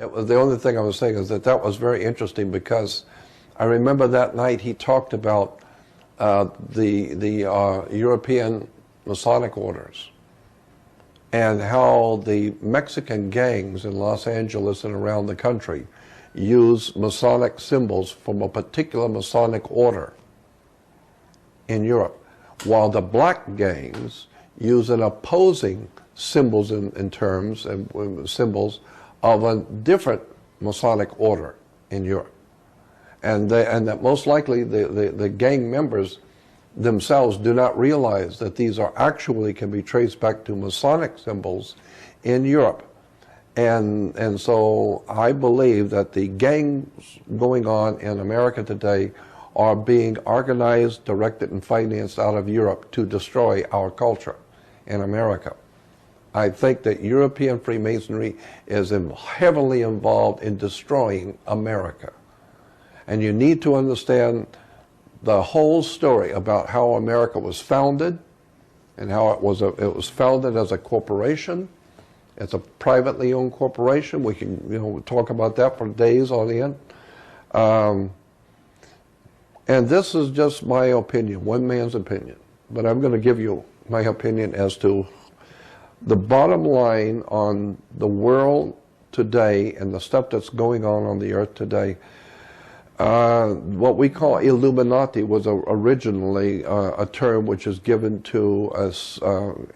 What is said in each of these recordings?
It was the only thing I was saying is that that was very interesting because I remember that night he talked about the European Masonic orders and how the Mexican gangs in Los Angeles and around the country use Masonic symbols from a particular Masonic order in Europe, while the black gangs use an opposing symbols in terms and symbols of a different Masonic order in Europe. And that most likely the gang members themselves do not realize that these are actually can be traced back to Masonic symbols in Europe. And so I believe that the gangs going on in America today are being organized, directed, and financed out of Europe to destroy our culture in America. I think that European Freemasonry is heavily involved in destroying America. And you need to understand the whole story about how America was founded and how it was founded as a corporation. It's a privately owned corporation. We can talk about that for days on end. And this is just my opinion, one man's opinion. But I'm going to give you my opinion as to the bottom line on the world today and the stuff that's going on the earth today. What we call Illuminati was originally a term which is given to us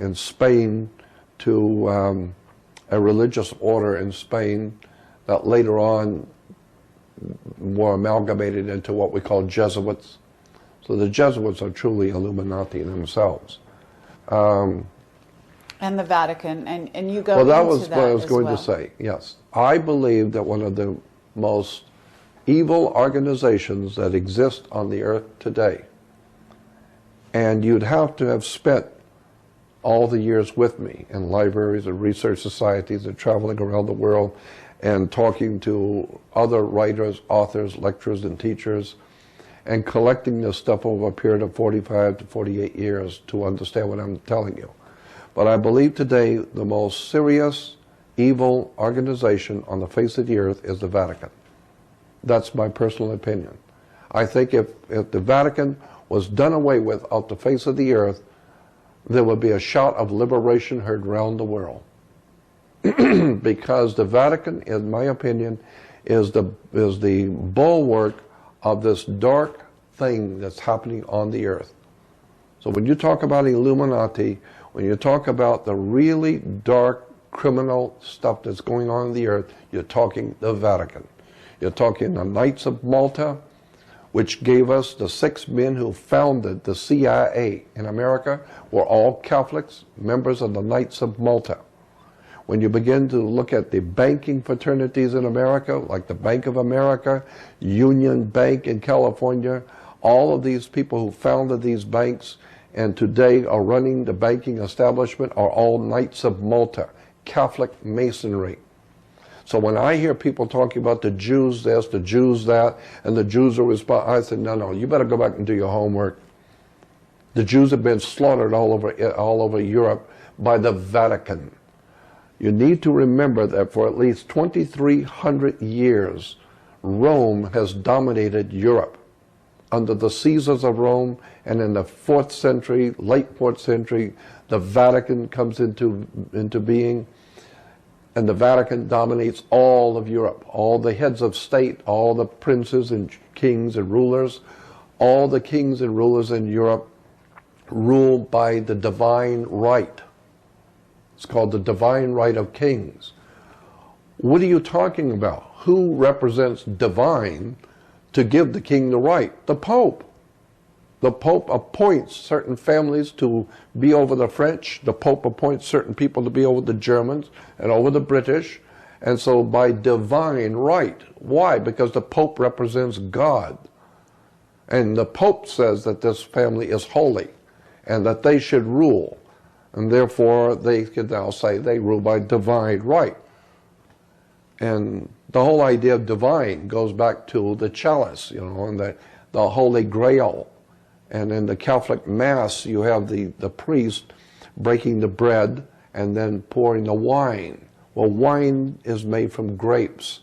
in Spain to a religious order in Spain that later on were amalgamated into what we call Jesuits. So the Jesuits are truly Illuminati themselves. And the Vatican, and you go well, that into was what I was going to say, yes. I believe that one of the most evil organizations that exist on the earth today, and you'd have to have spent all the years with me in libraries and research societies and traveling around the world and talking to other writers, authors, lecturers, and teachers, and collecting this stuff over a period of 45 to 48 years to understand what I'm telling you. But I believe today the most serious evil organization on the face of the earth is the Vatican. That's my personal opinion. I think if the Vatican was done away with off the face of the earth, there would be a shout of liberation heard around the world. Because the Vatican, in my opinion, is the bulwark of this dark thing that's happening on the earth. So when you talk about Illuminati, when you talk about the really dark criminal stuff that's going on the earth, you're talking the Vatican. You're talking the Knights of Malta, which gave us the 6 men who founded the CIA in America, were all Catholics, members of the Knights of Malta. When you begin to look at the banking fraternities in America, like the Bank of America, Union Bank in California, all of these people who founded these banks and today are running the banking establishment are all Knights of Malta, Catholic Masonry. So when I hear people talking about the Jews this, the Jews that, and the Jews are responsible, I said, no, you better go back and do your homework. The Jews have been slaughtered all over Europe by the Vatican. You need to remember that for at least 2,300 years, Rome has dominated Europe. Under the Caesars of Rome, and in the 4th century, late 4th century, the Vatican comes into being, and the Vatican dominates all of Europe. All the heads of state, all the princes and kings and rulers, all the kings and rulers in Europe rule by the divine right. It's called the divine right of kings. What are you talking about? Who represents divine to give the king the right? The Pope. The Pope appoints certain families to be over the French. The Pope appoints certain people to be over the Germans and over the British. And so by divine right. Why? Because the Pope represents God. And the Pope says that this family is holy and that they should rule. And therefore they can now say they rule by divine right. And the whole idea of divine goes back to the chalice, and the Holy Grail. And in the Catholic Mass, you have the priest breaking the bread and then pouring the wine. Well, wine is made from grapes,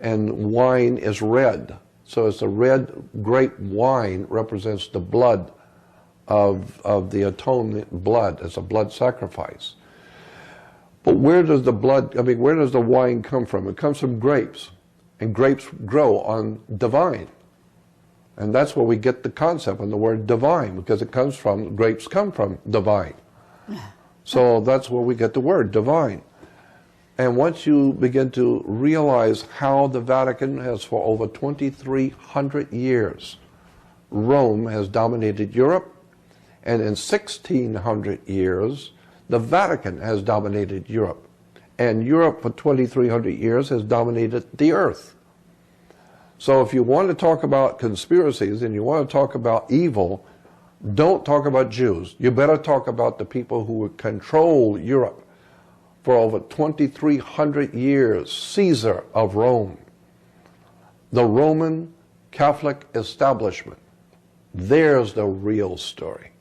and wine is red. So it's a red grape wine represents the blood of the atonement blood. It's a blood sacrifice. But where does the where does the wine come from? It comes from grapes, and grapes grow on the vine. And that's where we get the concept of the word divine, because grapes come from the vine. So that's where we get the word divine. And once you begin to realize how the Vatican has, for over 2,300 years, Rome has dominated Europe, and in 1,600 years, the Vatican has dominated Europe. And Europe for 2,300 years has dominated the earth. So if you want to talk about conspiracies and you want to talk about evil, don't talk about Jews. You better talk about the people who control Europe for over 2,300 years, Caesar of Rome, the Roman Catholic establishment. There's the real story.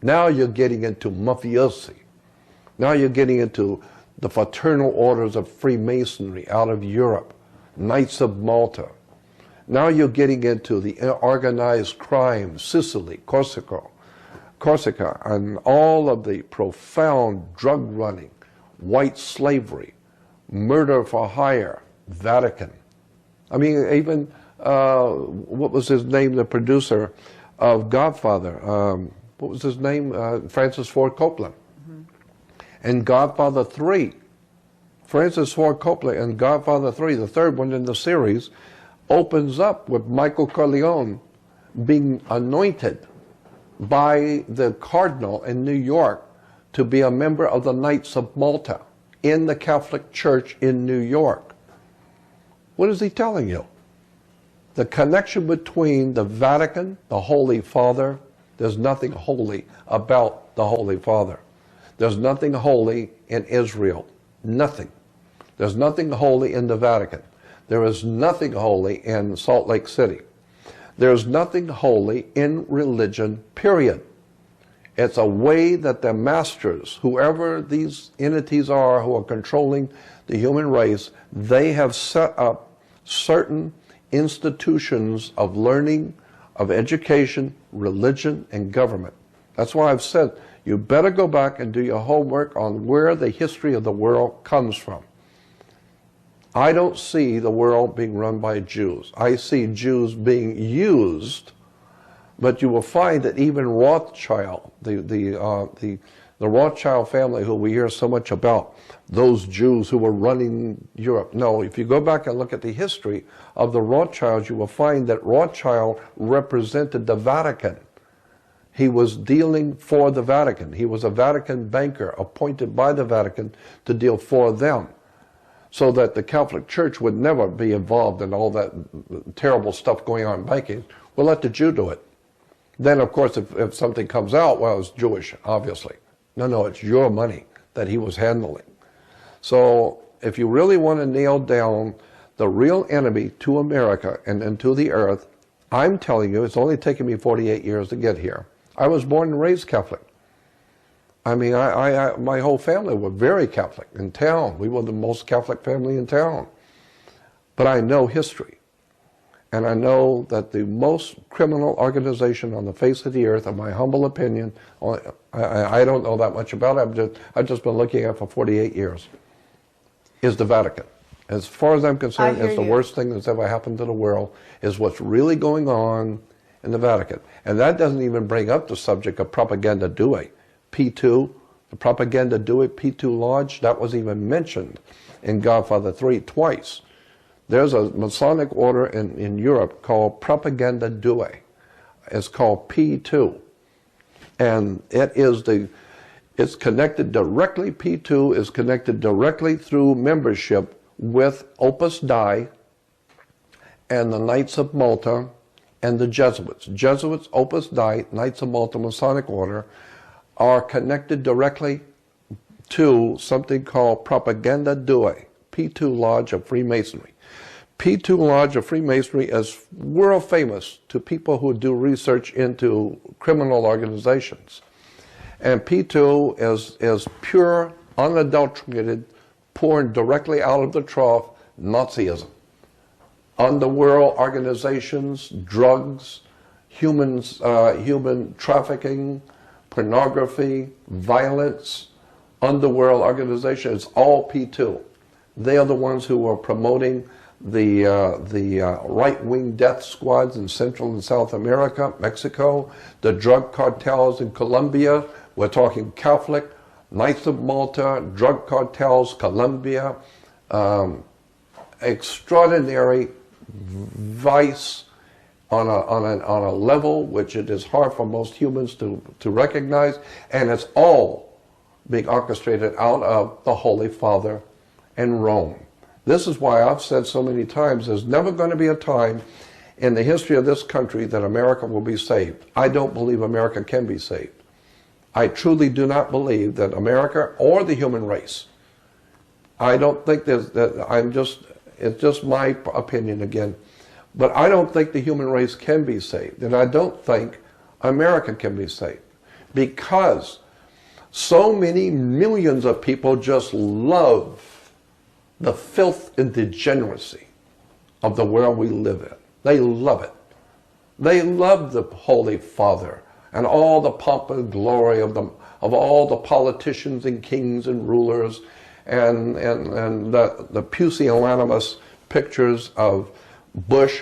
Now you're getting into mafiosi. Now you're getting into the fraternal orders of Freemasonry out of Europe, Knights of Malta. Now you're getting into the organized crime, Sicily, Corsica, and all of the profound drug running, white slavery, murder for hire, Vatican. I mean, even, what was his name, the producer of Godfather? What was his name? Francis Ford Coppola. Mm-hmm. And Godfather 3. Francis Ford Coppola and Godfather 3, the third one in the series, opens up with Michael Corleone being anointed by the cardinal in New York to be a member of the Knights of Malta in the Catholic Church in New York. What is he telling you? The connection between the Vatican, the Holy Father, there's nothing holy about the Holy Father. There's nothing holy in Israel. Nothing. There's nothing holy in the Vatican. There is nothing holy in Salt Lake City. There's nothing holy in religion, period. It's a way that the masters, whoever these entities are who are controlling the human race, they have set up certain institutions of learning, of education, religion, and government. That's why I've said you better go back and do your homework on where the history of the world comes from. I don't see the world being run by Jews. I see Jews being used, but you will find that even Rothschild, the Rothschild family who we hear so much about, those Jews who were running Europe. No, if you go back and look at the history of the Rothschilds, you will find that Rothschild represented the Vatican. He was dealing for the Vatican. He was a Vatican banker appointed by the Vatican to deal for them, so that the Catholic Church would never be involved in all that terrible stuff going on in banking. We'll let the Jew do it. Then, of course, if something comes out, well, it's Jewish, obviously. No, it's your money that he was handling. So if you really want to nail down the real enemy to America and to the earth, I'm telling you, it's only taken me 48 years to get here. I was born and raised Catholic. I mean, my whole family were very Catholic in town. We were the most Catholic family in town. But I know history. And I know that the most criminal organization on the face of the earth, in my humble opinion, I don't know that much about it, I've just been looking at it for 48 years, is the Vatican. As far as I'm concerned, it's the worst thing that's ever happened to the world, is what's really going on in the Vatican. And that doesn't even bring up the subject of propaganda due. P2, the propaganda due, P2 Lodge, that was even mentioned in Godfather 3 twice. There's a Masonic order in Europe called Propaganda Due. It's called P2. And it's connected directly, P2 is connected directly through membership with Opus Dei and the Knights of Malta and the Jesuits. Jesuits, Opus Dei, Knights of Malta, Masonic order, are connected directly to something called Propaganda Due, P2 Lodge of Freemasonry. P2 Lodge of Freemasonry is world famous to people who do research into criminal organizations. And P2 is pure, unadulterated pouring directly out of the trough, Nazism. Underworld organizations, drugs, human trafficking, pornography, violence, underworld organizations, it's all P2. They are the ones who are promoting the right-wing death squads in Central and South America, Mexico, the drug cartels in Colombia. We're talking Catholic, Knights of Malta, drug cartels, Colombia, extraordinary vice on a level which it is hard for most humans to recognize, and it's all being orchestrated out of the Holy Father and Rome. This is why I've said so many times, there's never going to be a time in the history of this country that America will be saved. I don't believe America can be saved. I truly do not believe that America or the human race, I don't think it's just my opinion again, but I don't think the human race can be saved, and I don't think America can be saved, because so many millions of people just love the filth and degeneracy of the world we live in. They love it. They love the Holy Father and all the pomp and glory of all the politicians and kings and rulers and the pusillanimous pictures of Bush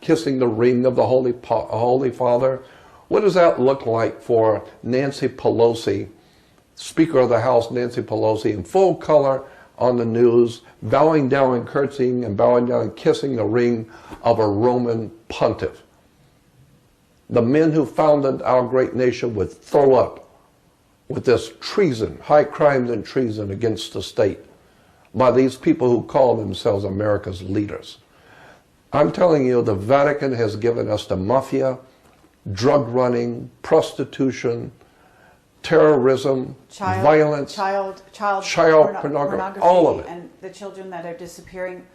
kissing the ring of the Holy Father. What does that look like for Nancy Pelosi, Speaker of the House Nancy Pelosi, in full color on the news, bowing down and curtsying and bowing down and kissing the ring of a Roman pontiff? The men who founded our great nation would throw up with this treason, high crimes and treason against the state by these people who call themselves America's leaders. I'm telling you, the Vatican has given us the mafia, drug running, prostitution, terrorism, violence, child pornography, all of it. And the children that are disappearing